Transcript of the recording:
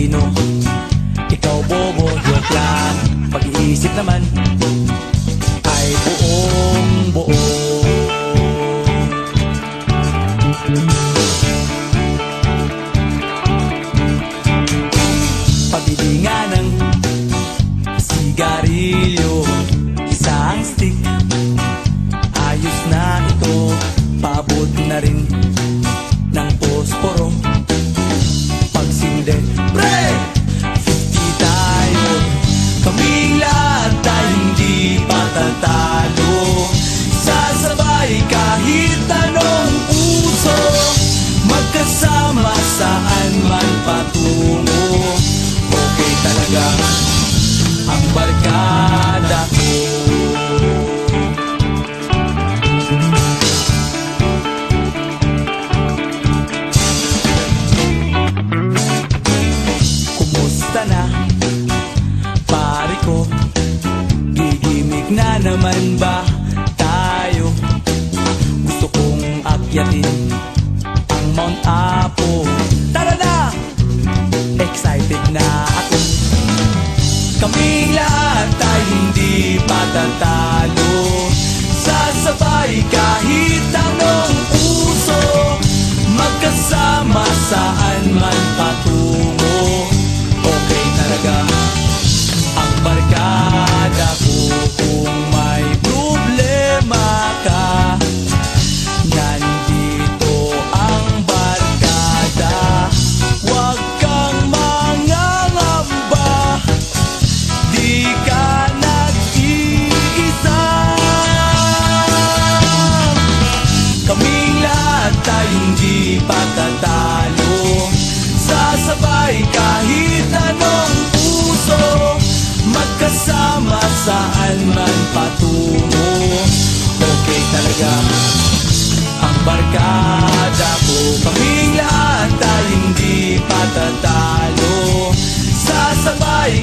talino. Ikaw bobo, joke lang. Pag-iisip naman ay buong buo. Pabili nga ng sigarilyo, isang stick, ayos na ito. Paabot na rin ng posporo. Pagsinde, pre! 50 tayo. Kaming lahat ay hindi patatalo. Sasabay kahit anong puso, magkasama saan man patungo. Okay talaga ang barkada ko. Kumusta na, pare ko? Gigimik na naman ba tayo? Gusto kong akyatin ang Mount Apo. Tara na! Excited na ako. Kaming lahat ay hindi patatalo. Sasabay kahit anong puso, magkasama saan man patungo. Okay talaga ang barkada ko. Kung may problema ka, nandito ang barkada. Huwag kang mangangamba, di ka nag-iisa. Kaming lahat ay hindi patatalo. Sasabay kahit anong puso, magkasama saan man patungo. Okay talaga ang barkada ko. Kaming lahat ay hindi patatalo. Sasabay